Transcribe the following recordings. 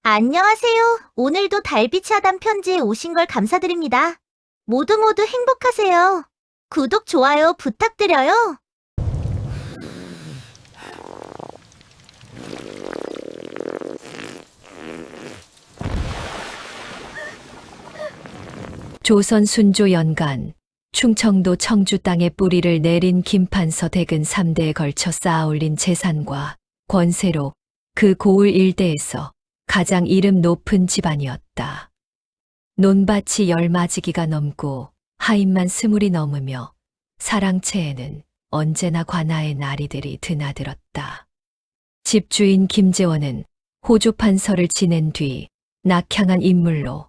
안녕하세요. 오늘도 달빛 차단 편지에 오신 걸 감사드립니다. 모두 모두 행복하세요. 구독, 좋아요 부탁드려요. 조선 순조 연간 충청도 청주 땅에 뿌리를 내린 김판서 댁은 3대에 걸쳐 쌓아올린 재산과 권세로 그 고을 일대에서 가장 이름 높은 집안이었다. 논밭이 10마지기가 넘고 하인만 20이 넘으며 사랑채에는 언제나 관아의 나리들이 드나들었다. 집주인 김재원은 호조판서를 지낸 뒤 낙향한 인물로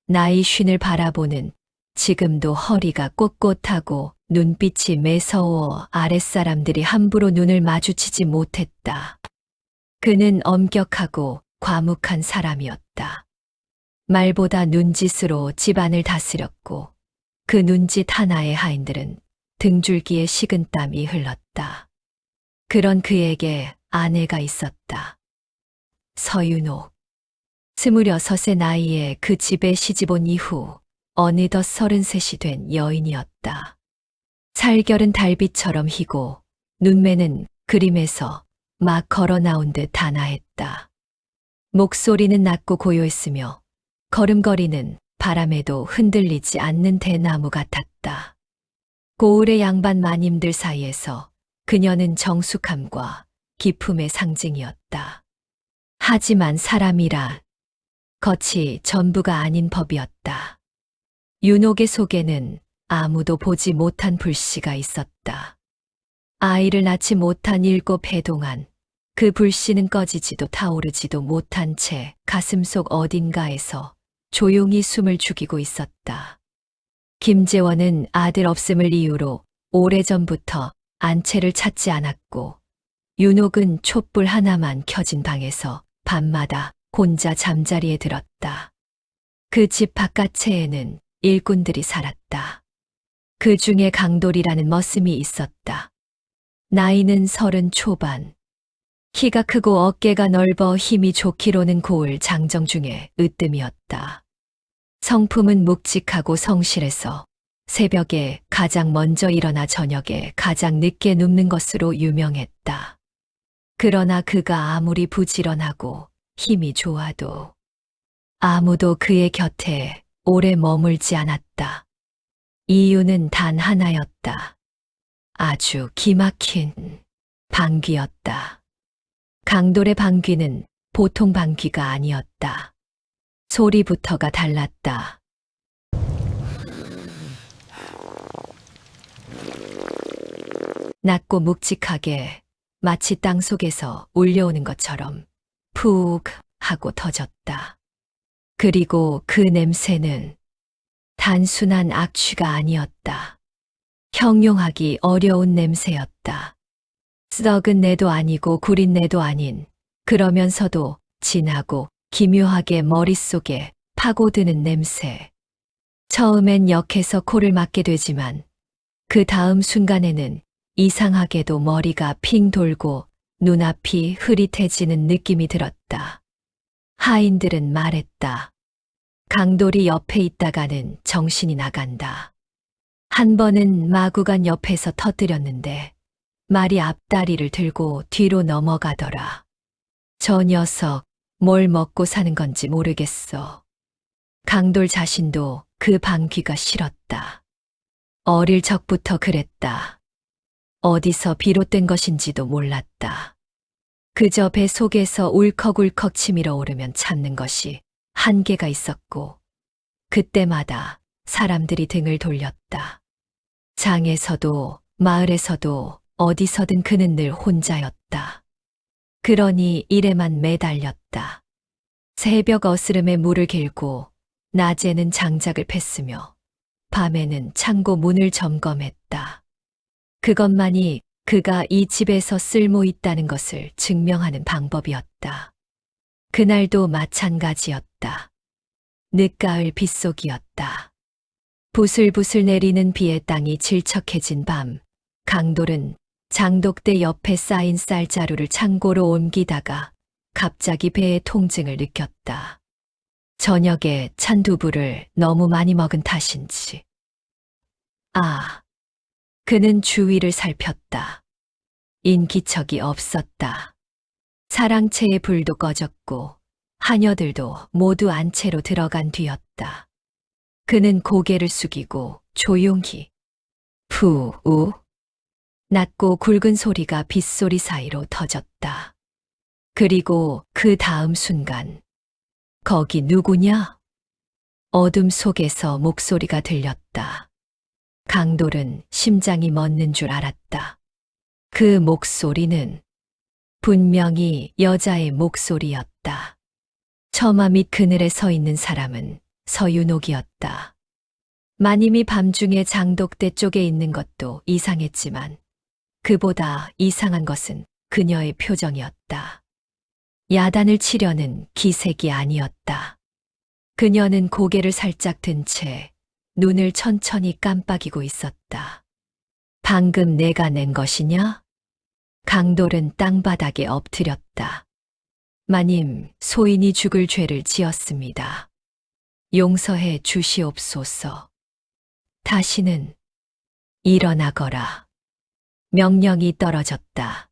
나이 쉰을 바라보는 지금도 허리가 꼿꼿하고 눈빛이 매서워 아랫사람들이 함부로 눈을 마주치지 못했다. 그는 엄격하고 과묵한 사람이었다. 말보다 눈짓으로 집안을 다스렸고 그 눈짓 하나에 하인들은 등줄기에 식은땀이 흘렀다. 그런 그에게 아내가 있었다. 서윤옥. 26의 나이에 그 집에 시집온 이후 어느덧 33이 된 여인이었다. 살결은 달빛처럼 희고 눈매는 그림에서 막 걸어 나온 듯 단아했다. 목소리는 낮고 고요했으며 걸음걸이는 바람에도 흔들리지 않는 대나무 같았다. 고을의 양반 마님들 사이에서 그녀는 정숙함과 기품의 상징이었다. 하지만 사람이라 겉이 전부가 아닌 법이었다. 윤옥의 속에는 아무도 보지 못한 불씨가 있었다. 아이를 낳지 못한 7해 동안 그 불씨는 꺼지지도 타오르지도 못한 채 가슴속 어딘가에서 조용히 숨을 죽이고 있었다. 김재원은 아들 없음을 이유로 오래전부터 안채를 찾지 않았고 윤옥은 촛불 하나만 켜진 방에서 밤마다 혼자 잠자리에 들었다. 그 집 바깥채에는 일꾼들이 살았다. 그 중에 강돌이라는 머슴이 있었다. 나이는 30 초반. 키가 크고 어깨가 넓어 힘이 좋기로는 고을 장정 중에 으뜸이었다. 성품은 묵직하고 성실해서 새벽에 가장 먼저 일어나 저녁에 가장 늦게 눕는 것으로 유명했다. 그러나 그가 아무리 부지런하고 힘이 좋아도 아무도 그의 곁에 오래 머물지 않았다. 이유는 단 하나였다. 아주 기막힌 방귀였다. 강돌의 방귀는 보통 방귀가 아니었다. 소리부터가 달랐다. 낮고 묵직하게 마치 땅속에서 울려오는 것처럼 푹 하고 터졌다. 그리고 그 냄새는 단순한 악취가 아니었다. 형용하기 어려운 냄새였다. 썩은 내도 아니고 구린 내도 아닌, 그러면서도 진하고 기묘하게 머릿속에 파고드는 냄새. 처음엔 역해서 코를 막게 되지만 그 다음 순간에는 이상하게도 머리가 핑 돌고 눈앞이 흐릿해지는 느낌이 들었다. 하인들은 말했다. 강돌이 옆에 있다가는 정신이 나간다. 한 번은 마구간 옆에서 터뜨렸는데 말이 앞다리를 들고 뒤로 넘어가더라. 저 녀석 뭘 먹고 사는 건지 모르겠어. 강돌 자신도 그 방귀가 싫었다. 어릴 적부터 그랬다. 어디서 비롯된 것인지도 몰랐다. 그저 배 속에서 울컥울컥 치밀어 오르면 참는 것이 한계가 있었고 그때마다 사람들이 등을 돌렸다. 장에서도 마을에서도 어디서든 그는 늘 혼자였다. 그러니 일에만 매달렸다. 새벽 어스름에 물을 길고 낮에는 장작을 팼으며 밤에는 창고 문을 점검했다. 그것만이 그가 이 집에서 쓸모 있다는 것을 증명하는 방법이었다. 그날도 마찬가지였다. 늦가을 빗속이었다. 부슬부슬 내리는 비에 땅이 질척해진 밤, 강돌은 장독대 옆에 쌓인 쌀자루를 창고로 옮기다가 갑자기 배의 통증을 느꼈다. 저녁에 찬 두부를 너무 많이 먹은 탓인지. 그는 주위를 살폈다. 인기척이 없었다. 사랑채의 불도 꺼졌고 하녀들도 모두 안채로 들어간 뒤였다. 그는 고개를 숙이고 조용히 푸우 낮고 굵은 소리가 빗소리 사이로 터졌다. 그리고 그 다음 순간 거기 누구냐? 어둠 속에서 목소리가 들렸다. 강돌은 심장이 멎는 줄 알았다. 그 목소리는 분명히 여자의 목소리였다. 처마 밑 그늘에 서 있는 사람은 서윤옥이었다. 마님이 밤중에 장독대 쪽에 있는 것도 이상했지만 그보다 이상한 것은 그녀의 표정이었다. 야단을 치려는 기색이 아니었다. 그녀는 고개를 살짝 든 채 눈을 천천히 깜빡이고 있었다. 방금 내가 낸 것이냐? 강돌은 땅바닥에 엎드렸다. 마님, 소인이 죽을 죄를 지었습니다. 용서해 주시옵소서. 다시는 일어나거라. 명령이 떨어졌다.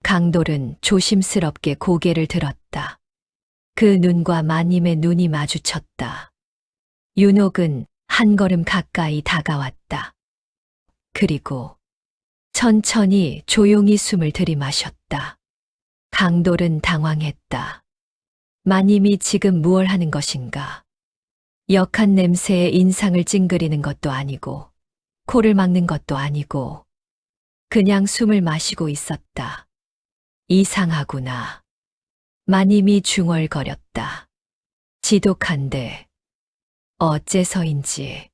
강돌은 조심스럽게 고개를 들었다. 그 눈과 마님의 눈이 마주쳤다. 윤옥은 한 걸음 가까이 다가왔다. 그리고 천천히 조용히 숨을 들이마셨다. 강돌은 당황했다. 마님이 지금 무얼 하는 것인가? 역한 냄새에 인상을 찡그리는 것도 아니고 코를 막는 것도 아니고 그냥 숨을 마시고 있었다. 이상하구나. 마님이 중얼거렸다. 지독한데 어째서인지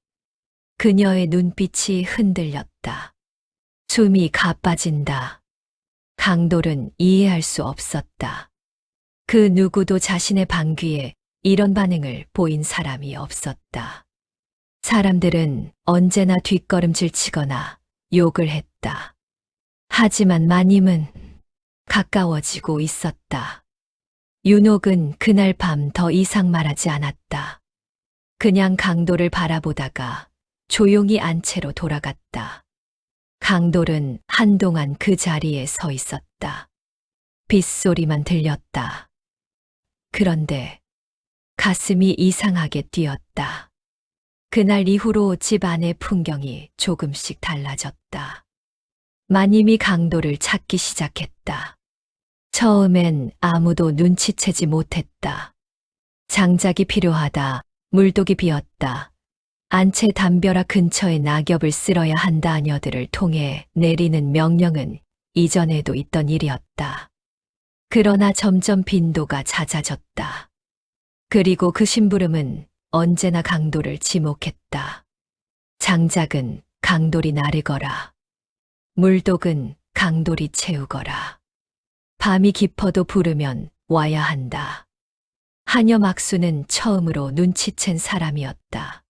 그녀의 눈빛이 흔들렸다. 숨이 가빠진다. 강돌은 이해할 수 없었다. 그 누구도 자신의 방귀에 이런 반응을 보인 사람이 없었다. 사람들은 언제나 뒷걸음질 치거나 욕을 했다. 하지만 마님은 가까워지고 있었다. 윤옥은 그날 밤 더 이상 말하지 않았다. 그냥 강돌을 바라보다가 조용히 안채로 돌아갔다. 강돌은 한동안 그 자리에 서 있었다. 빗소리만 들렸다. 그런데 가슴이 이상하게 뛰었다. 그날 이후로 집 안의 풍경이 조금씩 달라졌다. 마님이 강돌을 찾기 시작했다. 처음엔 아무도 눈치채지 못했다. 장작이 필요하다, 물독이 비었다, 안채 담벼락 근처에 낙엽을 쓸어야 한다 하녀들을 통해 내리는 명령은 이전에도 있던 일이었다. 그러나 점점 빈도가 잦아졌다. 그리고 그 심부름은 언제나 강돌을 지목했다. 장작은 강돌이 나르거라. 물독은 강돌이 채우거라. 밤이 깊어도 부르면 와야 한다. 하녀 막수는 처음으로 눈치챈 사람이었다.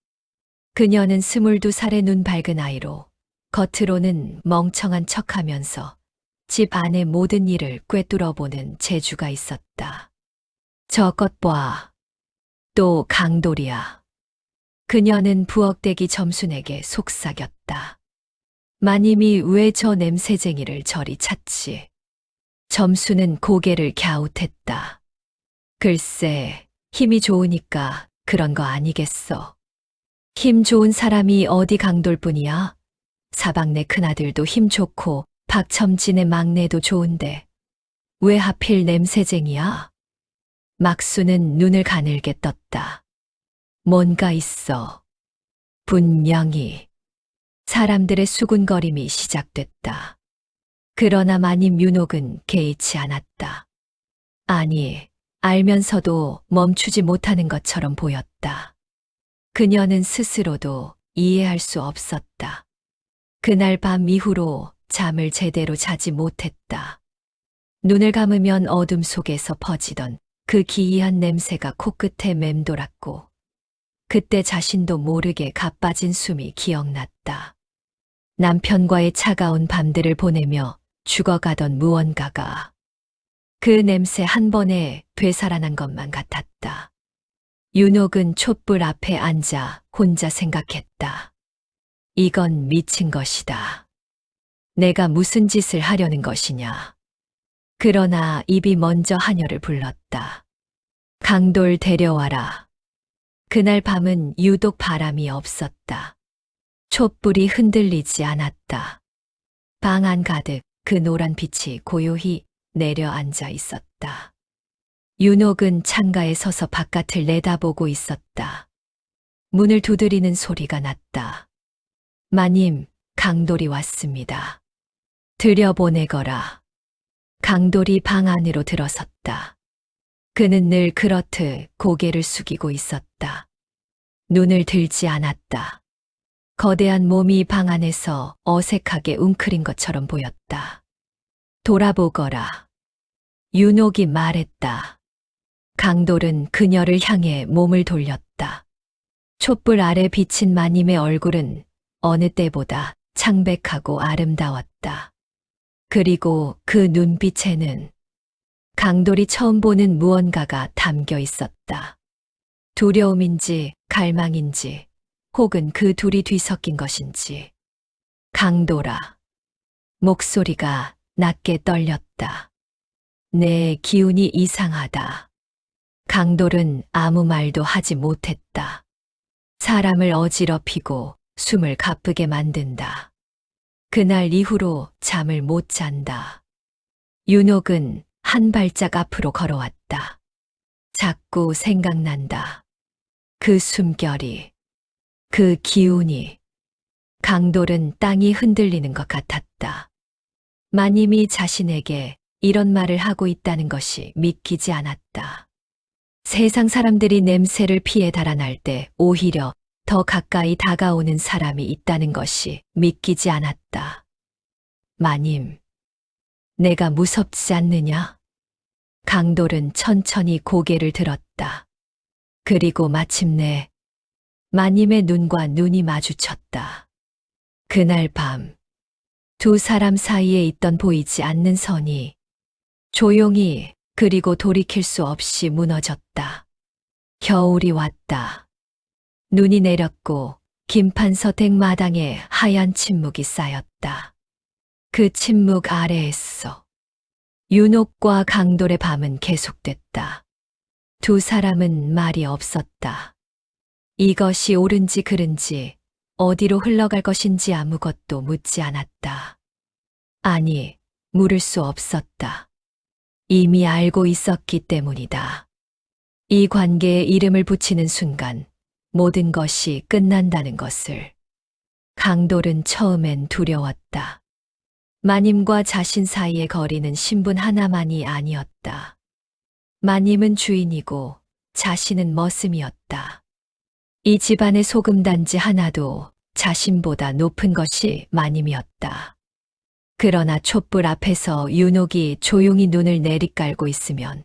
그녀는 22살의 눈 밝은 아이로 겉으로는 멍청한 척하면서 집 안의 모든 일을 꿰뚫어보는 재주가 있었다. 저것 봐. 또 강돌이야. 그녀는 부엌대기 점순에게 속삭였다. 마님이 왜 저 냄새쟁이를 저리 찾지? 점순은 고개를 갸웃했다. 글쎄, 힘이 좋으니까 그런 거 아니겠어. 힘 좋은 사람이 어디 강돌뿐이야? 사방네 큰아들도 힘 좋고 박첨진의 막내도 좋은데 왜 하필 냄새쟁이야? 막수는 눈을 가늘게 떴다. 뭔가 있어. 분명히. 사람들의 수군거림이 시작됐다. 그러나 마님 윤옥은 개의치 않았다. 아니, 알면서도 멈추지 못하는 것처럼 보였다. 그녀는 스스로도 이해할 수 없었다. 그날 밤 이후로 잠을 제대로 자지 못했다. 눈을 감으면 어둠 속에서 퍼지던 그 기이한 냄새가 코끝에 맴돌았고 그때 자신도 모르게 가빠진 숨이 기억났다. 남편과의 차가운 밤들을 보내며 죽어가던 무언가가 그 냄새 한 번에 되살아난 것만 같았다. 윤옥은 촛불 앞에 앉아 혼자 생각했다. 이건 미친 것이다. 내가 무슨 짓을 하려는 것이냐. 그러나 입이 먼저 하녀를 불렀다. 강돌 데려와라. 그날 밤은 유독 바람이 없었다. 촛불이 흔들리지 않았다. 방 안 가득 그 노란 빛이 고요히 내려앉아 있었다. 윤옥은 창가에 서서 바깥을 내다보고 있었다. 문을 두드리는 소리가 났다. 마님, 강돌이 왔습니다. 들여보내거라. 강돌이 방 안으로 들어섰다. 그는 늘 그렇듯 고개를 숙이고 있었다. 눈을 들지 않았다. 거대한 몸이 방 안에서 어색하게 웅크린 것처럼 보였다. 돌아보거라. 윤옥이 말했다. 강돌은 그녀를 향해 몸을 돌렸다. 촛불 아래 비친 마님의 얼굴은 어느 때보다 창백하고 아름다웠다. 그리고 그 눈빛에는 강돌이 처음 보는 무언가가 담겨 있었다. 두려움인지 갈망인지 혹은 그 둘이 뒤섞인 것인지. 강돌아. 목소리가 낮게 떨렸다. 내 기운이 이상하다. 강돌은 아무 말도 하지 못했다. 사람을 어지럽히고 숨을 가쁘게 만든다. 그날 이후로 잠을 못 잔다. 윤옥은 한 발짝 앞으로 걸어왔다. 자꾸 생각난다. 그 숨결이, 그 기운이. 강돌은 땅이 흔들리는 것 같았다. 마님이 자신에게 이런 말을 하고 있다는 것이 믿기지 않았다. 세상 사람들이 냄새를 피해 달아날 때 오히려 더 가까이 다가오는 사람이 있다는 것이 믿기지 않았다. 마님, 내가 무섭지 않느냐? 강돌은 천천히 고개를 들었다. 그리고 마침내 마님의 눈과 눈이 마주쳤다. 그날 밤, 두 사람 사이에 있던 보이지 않는 선이 조용히 그리고 돌이킬 수 없이 무너졌다. 겨울이 왔다. 눈이 내렸고 김판서택 마당에 하얀 침묵이 쌓였다. 그 침묵 아래에서 윤옥과 강돌의 밤은 계속됐다. 두 사람은 말이 없었다. 이것이 옳은지 그른지 어디로 흘러갈 것인지 아무것도 묻지 않았다. 아니, 물을 수 없었다. 이미 알고 있었기 때문이다. 이 관계에 이름을 붙이는 순간 모든 것이 끝난다는 것을. 강돌은 처음엔 두려웠다. 마님과 자신 사이의 거리는 신분 하나만이 아니었다. 마님은 주인이고 자신은 머슴이었다. 이 집안의 소금단지 하나도 자신보다 높은 것이 마님이었다. 그러나 촛불 앞에서 윤옥이 조용히 눈을 내리깔고 있으면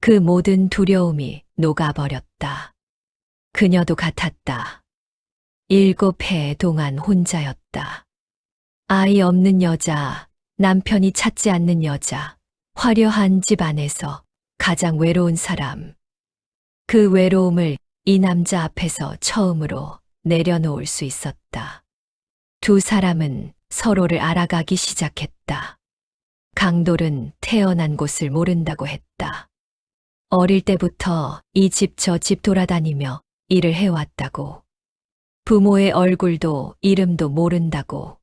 그 모든 두려움이 녹아버렸다. 그녀도 같았다. 7해 동안 혼자였다. 아이 없는 여자, 남편이 찾지 않는 여자, 화려한 집 안에서 가장 외로운 사람. 그 외로움을 이 남자 앞에서 처음으로 내려놓을 수 있었다. 두 사람은 서로를 알아가기 시작했다. 강돌은 태어난 곳을 모른다고 했다. 어릴 때부터 이 집 저 집 돌아다니며 일을 해왔다고. 부모의 얼굴도 이름도 모른다고.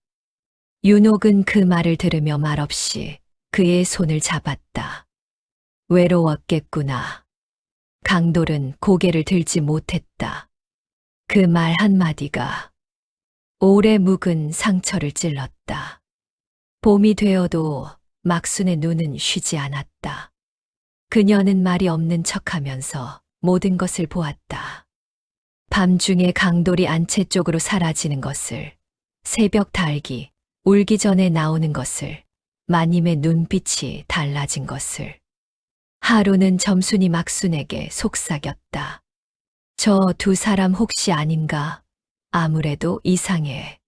윤옥은 그 말을 들으며 말없이 그의 손을 잡았다. 외로웠겠구나. 강돌은 고개를 들지 못했다. 그 말 한마디가 오래 묵은 상처를 찔렀다. 봄이 되어도 막순의 눈은 쉬지 않았다. 그녀는 말이 없는 척하면서 모든 것을 보았다. 밤중에 강돌이 안채 쪽으로 사라지는 것을, 새벽 달기, 울기 전에 나오는 것을, 마님의 눈빛이 달라진 것을. 하루는 점순이 막순에게 속삭였다. 저 두 사람 혹시 아닌가? 아무래도 이상해.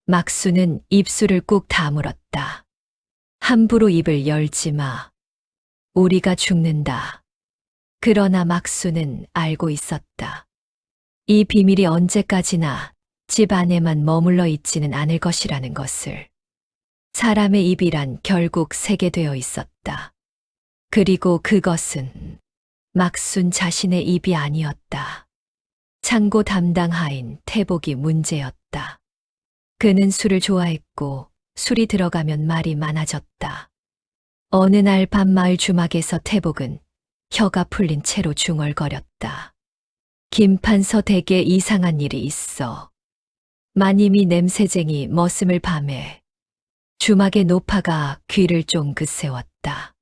막순은 입술을 꾹 다물었다. 함부로 입을 열지 마. 우리가 죽는다. 그러나 막수는 알고 있었다. 이 비밀이 언제까지나 집 안에만 머물러 있지는 않을 것이라는 것을. 사람의 입이란 결국 새게 되어 있었다. 그리고 그것은 막순 자신의 입이 아니었다. 창고 담당 하인 태복이 문제였다. 그는 술을 좋아했고 술이 들어가면 말이 많아졌다. 어느 날 밤마을 주막에서 태복은 혀가 풀린 채로 중얼거렸다. 김판서 댁에 이상한 일이 있어. 마님이 냄새쟁이 머슴을 밤에 주막의 노파가 귀를 쫑긋 세웠다.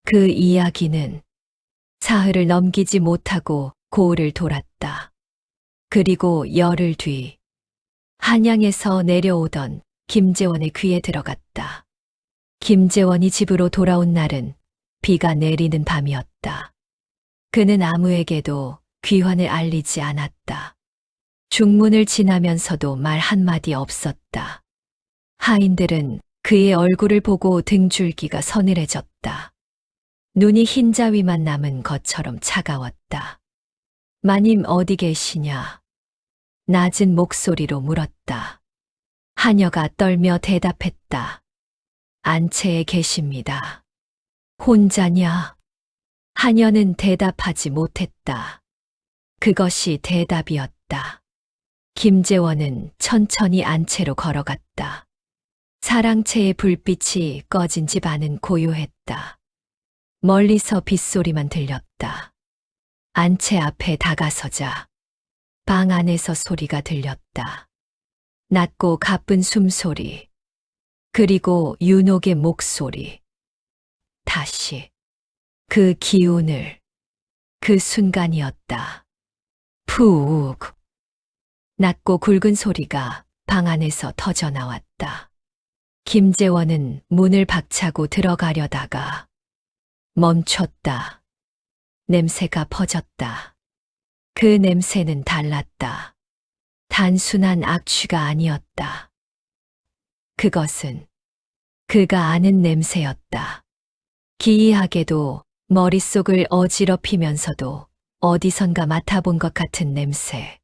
그 이야기는 사흘을 넘기지 못하고 고을을 돌았다. 그리고 열흘 뒤 한양에서 내려오던 김재원의 귀에 들어갔다. 김재원이 집으로 돌아온 날은 비가 내리는 밤이었다. 그는 아무에게도 귀환을 알리지 않았다. 중문을 지나면서도 말 한마디 없었다. 하인들은 그의 얼굴을 보고 등줄기가 서늘해졌다. 눈이 흰자위만 남은 것처럼 차가웠다. 마님 어디 계시냐? 낮은 목소리로 물었다. 하녀가 떨며 대답했다. 안채에 계십니다. 혼자냐? 하녀는 대답하지 못했다. 그것이 대답이었다. 김재원은 천천히 안채로 걸어갔다. 사랑채의 불빛이 꺼진 집 안은 고요했다. 멀리서 빗소리만 들렸다. 안채 앞에 다가서자 방 안에서 소리가 들렸다. 낮고 가쁜 숨소리, 그리고 윤옥의 목소리. 다시 그 기운을, 그 순간이었다. 푹. 낮고 굵은 소리가 방 안에서 터져나왔다. 김재원은 문을 박차고 들어가려다가 멈췄다. 냄새가 퍼졌다. 그 냄새는 달랐다. 단순한 악취가 아니었다. 그것은 그가 아는 냄새였다. 기이하게도 머릿속을 어지럽히면서도 어디선가 맡아본 것 같은 냄새.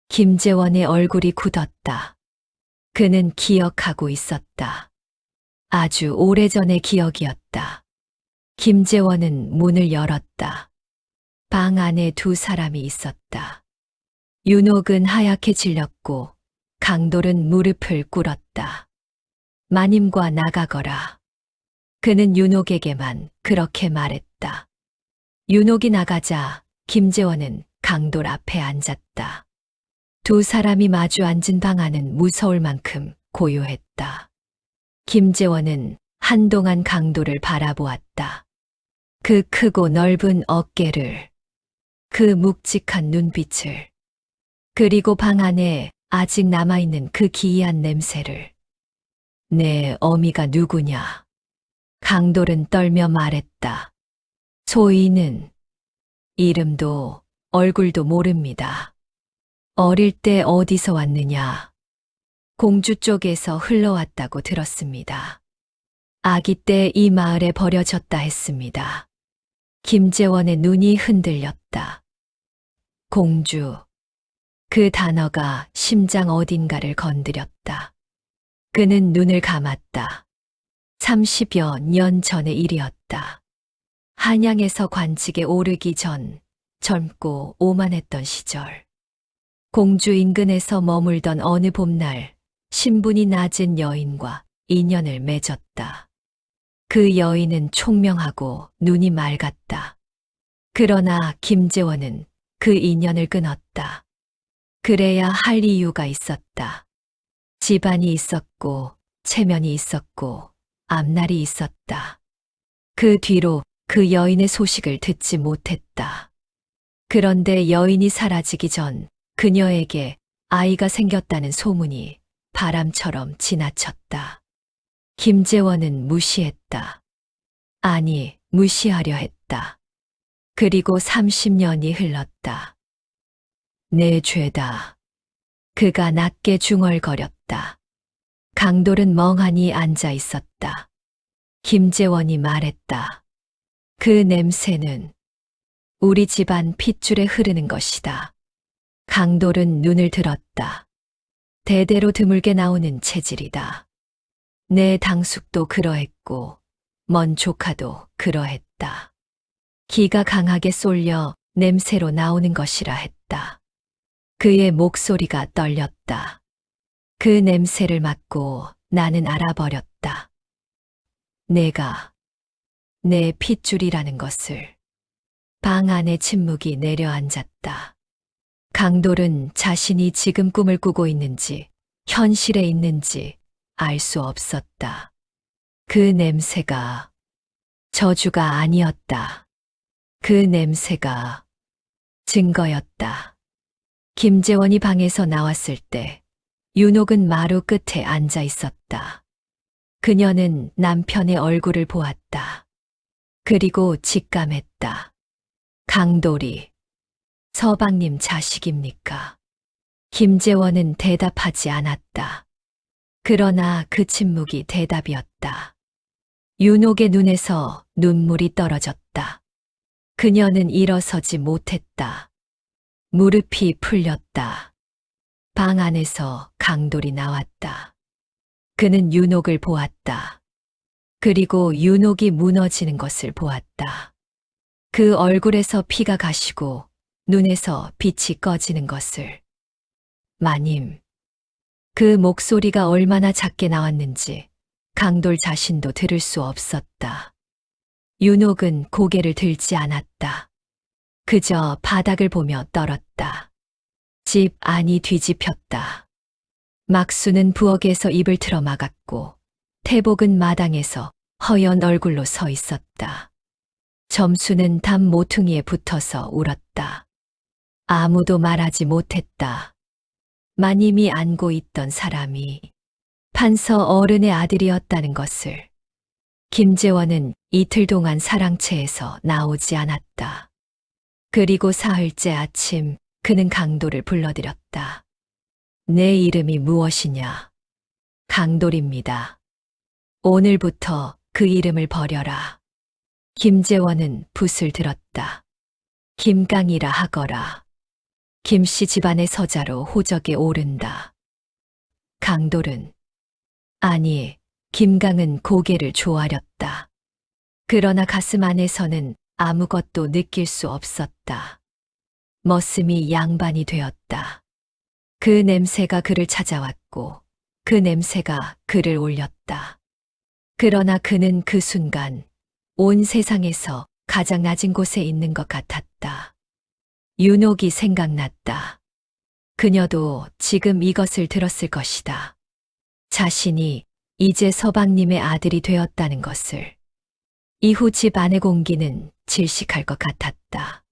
김재원의 얼굴이 굳었다. 그는 기억하고 있었다. 아주 오래전의 기억이었다. 김재원은 문을 열었다. 방 안에 두 사람이 있었다. 윤옥은 하얗게 질렸고 강돌은 무릎을 꿇었다. 마님과 나가거라. 그는 윤옥에게만 그렇게 말했다. 윤옥이 나가자 김재원은 강돌 앞에 앉았다. 두 사람이 마주 앉은 방 안은 무서울 만큼 고요했다. 김재원은 한동안 강돌을 바라보았다. 그 크고 넓은 어깨를, 그 묵직한 눈빛을, 그리고 방 안에 아직 남아있는 그 기이한 냄새를. 내 어미가 누구냐? 강돌은 떨며 말했다. 소희는 이름도 얼굴도 모릅니다. 어릴 때 어디서 왔느냐? 공주 쪽에서 흘러왔다고 들었습니다. 아기 때 이 마을에 버려졌다 했습니다. 김재원의 눈이 흔들렸다. 공주. 그 단어가 심장 어딘가를 건드렸다. 그는 눈을 감았다. 30여 년 전의 일이었다. 한양에서 관직에 오르기 전 젊고 오만했던 시절. 공주 인근에서 머물던 어느 봄날 신분이 낮은 여인과 인연을 맺었다. 그 여인은 총명하고 눈이 맑았다. 그러나 김재원은 그 인연을 끊었다. 그래야 할 이유가 있었다. 집안이 있었고 체면이 있었고 앞날이 있었다. 그 뒤로 그 여인의 소식을 듣지 못했다. 그런데 여인이 사라지기 전 그녀에게 아이가 생겼다는 소문이 바람처럼 지나쳤다. 김재원은 무시했다. 아니, 무시하려 했다. 그리고 30년이 흘렀다. 내 죄다. 그가 낮게 중얼거렸다. 강돌은 멍하니 앉아 있었다. 김재원이 말했다. 그 냄새는 우리 집안 핏줄에 흐르는 것이다. 강돌은 눈을 들었다. 대대로 드물게 나오는 체질이다. 내 당숙도 그러했고 먼 조카도 그러했다. 기가 강하게 쏠려 냄새로 나오는 것이라 했다. 그의 목소리가 떨렸다. 그 냄새를 맡고 나는 알아버렸다. 내가 내 핏줄이라는 것을. 방 안에 침묵이 내려앉았다. 강돌은 자신이 지금 꿈을 꾸고 있는지 현실에 있는지 알 수 없었다. 그 냄새가 저주가 아니었다. 그 냄새가 증거였다. 김재원이 방에서 나왔을 때 윤옥은 마루 끝에 앉아 있었다. 그녀는 남편의 얼굴을 보았다. 그리고 직감했다. 강돌이 서방님 자식입니까? 김재원은 대답하지 않았다. 그러나 그 침묵이 대답이었다. 윤옥의 눈에서 눈물이 떨어졌다. 그녀는 일어서지 못했다. 무릎이 풀렸다. 방 안에서 강돌이 나왔다. 그는 윤옥을 보았다. 그리고 윤옥이 무너지는 것을 보았다. 그 얼굴에서 피가 가시고 눈에서 빛이 꺼지는 것을. 마님. 그 목소리가 얼마나 작게 나왔는지 강돌 자신도 들을 수 없었다. 윤옥은 고개를 들지 않았다. 그저 바닥을 보며 떨었다. 집 안이 뒤집혔다. 막수는 부엌에서 입을 틀어 막았고 태복은 마당에서 허연 얼굴로 서 있었다. 점수는 담 모퉁이에 붙어서 울었다. 아무도 말하지 못했다. 마님이 안고 있던 사람이 판서 어른의 아들이었다는 것을. 김재원은 이틀 동안 사랑채에서 나오지 않았다. 그리고 사흘째 아침 그는 강돌을 불러들였다. 내 이름이 무엇이냐? 강돌입니다. 오늘부터 그 이름을 버려라. 김재원은 붓을 들었다. 김강이라 하거라. 김씨 집안의 서자로 호적에 오른다. 강돌은 아니, 김강은 고개를 조아렸다. 그러나 가슴 안에서는 아무것도 느낄 수 없었다. 머슴이 양반이 되었다. 그 냄새가 그를 찾아왔고 그 냄새가 그를 올렸다. 그러나 그는 그 순간 온 세상에서 가장 낮은 곳에 있는 것 같았다. 윤옥이 생각났다. 그녀도 지금 이것을 들었을 것이다. 자신이 이제 서방님의 아들이 되었다는 것을. 이후 집 안의 공기는 질식할 것 같았다.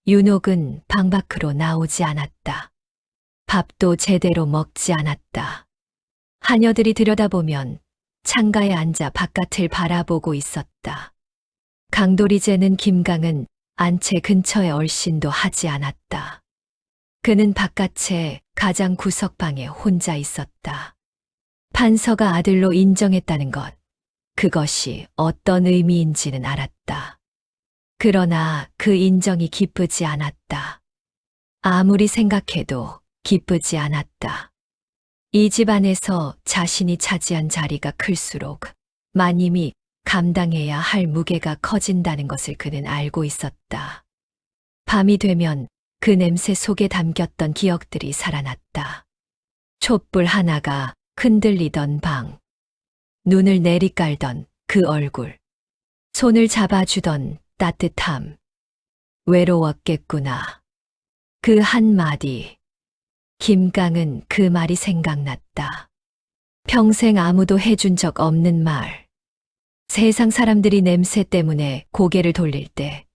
윤옥은 방 밖으로 나오지 않았다. 밥도 제대로 먹지 않았다. 하녀들이 들여다보면 창가에 앉아 바깥을 바라보고 있었다. 강돌이 재는 김강은 안채 근처에 얼씬도 하지 않았다. 그는 바깥에 가장 구석방에 혼자 있었다. 판서가 아들로 인정했다는 것, 그것이 어떤 의미인지는 알았다. 그러나 그 인정이 기쁘지 않았다. 아무리 생각해도 기쁘지 않았다. 이 집안에서 자신이 차지한 자리가 클수록 마님이 감당해야 할 무게가 커진다는 것을 그는 알고 있었다. 밤이 되면 그 냄새 속에 담겼던 기억들이 살아났다. 촛불 하나가 흔들리던 방, 눈을 내리깔던 그 얼굴, 손을 잡아주던 따뜻함. 외로웠겠구나. 그 한마디. 김강은 그 말이 생각났다. 평생 아무도 해준 적 없는 말. 세상 사람들이 냄새 때문에 고개를 돌릴 때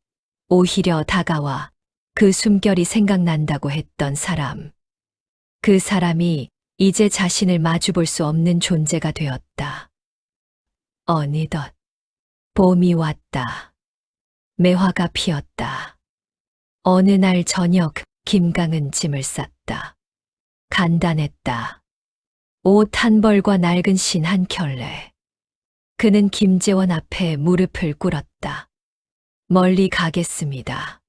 오히려 다가와 그 숨결이 생각난다고 했던 사람. 그 사람이 이제 자신을 마주볼 수 없는 존재가 되었다. 어느덧 봄이 왔다. 매화가 피었다. 어느 날 저녁 김강은 짐을 쌌다. 간단했다. 옷 한 벌과 낡은 신 한 켤레. 그는 김재원 앞에 무릎을 꿇었다. 멀리 가겠습니다.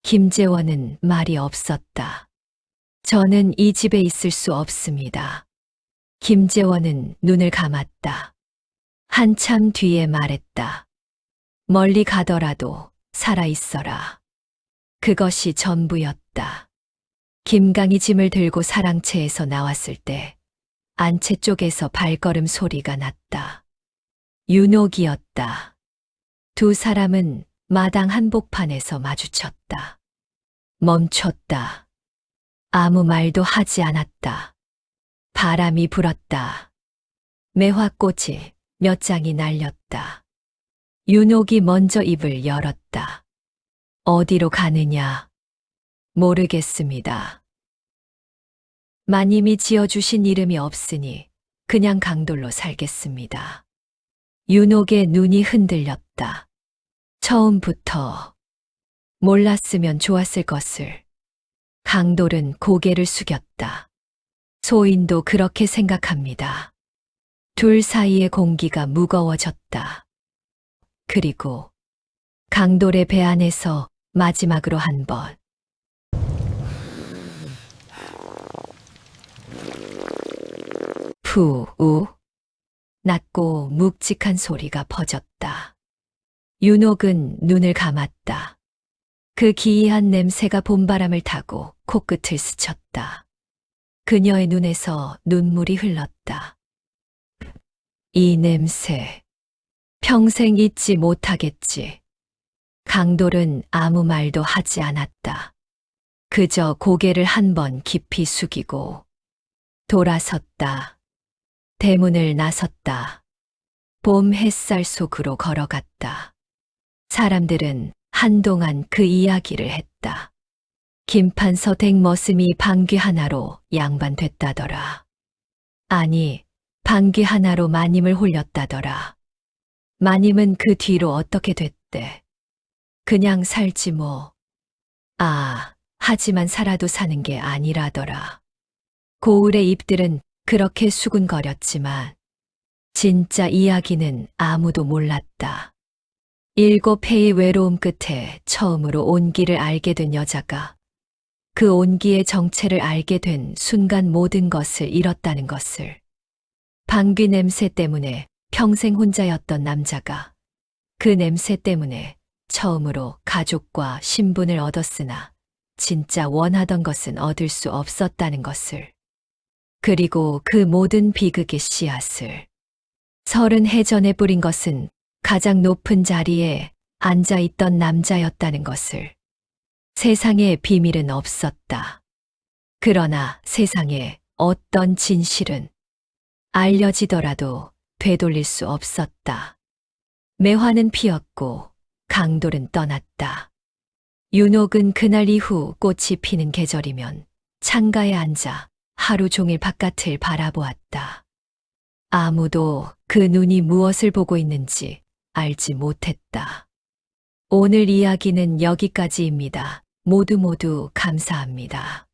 김재원은 말이 없었다. 저는 이 집에 있을 수 없습니다. 김재원은 눈을 감았다. 한참 뒤에 말했다. 멀리 가더라도 살아 있어라. 그것이 전부였다. 김강이 짐을 들고 사랑채에서 나왔을 때 안채 쪽에서 발걸음 소리가 났다. 윤옥이었다. 두 사람은 마당 한복판에서 마주쳤다. 멈췄다. 아무 말도 하지 않았다. 바람이 불었다. 매화꽃이 몇 장이 날렸다. 윤옥이 먼저 입을 열었다. 어디로 가느냐? 모르겠습니다. 마님이 지어주신 이름이 없으니 그냥 강돌로 살겠습니다. 윤옥의 눈이 흔들렸다. 처음부터 몰랐으면 좋았을 것을. 강돌은 고개를 숙였다. 소인도 그렇게 생각합니다. 둘 사이의 공기가 무거워졌다. 그리고 강돌의 배 안에서 마지막으로 한 번. 푸우. 낮고 묵직한 소리가 퍼졌다. 윤옥은 눈을 감았다. 그 기이한 냄새가 봄바람을 타고 코끝을 스쳤다. 그녀의 눈에서 눈물이 흘렀다. 이 냄새, 평생 잊지 못하겠지. 강돌은 아무 말도 하지 않았다. 그저 고개를 한 번 깊이 숙이고 돌아섰다. 대문을 나섰다. 봄 햇살 속으로 걸어갔다. 사람들은 한동안 그 이야기를 했다. 김판서 댁머슴이 방귀 하나로 양반됐다더라. 아니, 방귀 하나로 마님을 홀렸다더라. 마님은 그 뒤로 어떻게 됐대? 그냥 살지 뭐. 아, 하지만 살아도 사는 게 아니라더라. 고을의 입들은 그렇게 수군거렸지만 진짜 이야기는 아무도 몰랐다. 7해의 외로움 끝에 처음으로 온기를 알게 된 여자가 그 온기의 정체를 알게 된 순간 모든 것을 잃었다는 것을. 방귀 냄새 때문에 평생 혼자였던 남자가 그 냄새 때문에 처음으로 가족과 신분을 얻었으나 진짜 원하던 것은 얻을 수 없었다는 것을. 그리고 그 모든 비극의 씨앗을 30해 전에 뿌린 것은 가장 높은 자리에 앉아있던 남자였다는 것을. 세상에 비밀은 없었다. 그러나 세상에 어떤 진실은 알려지더라도 되돌릴 수 없었다. 매화는 피었고 강돌은 떠났다. 윤옥은 그날 이후 꽃이 피는 계절이면 창가에 앉아 하루 종일 바깥을 바라보았다. 아무도 그 눈이 무엇을 보고 있는지 알지 못했다. 오늘 이야기는 여기까지입니다. 모두 감사합니다.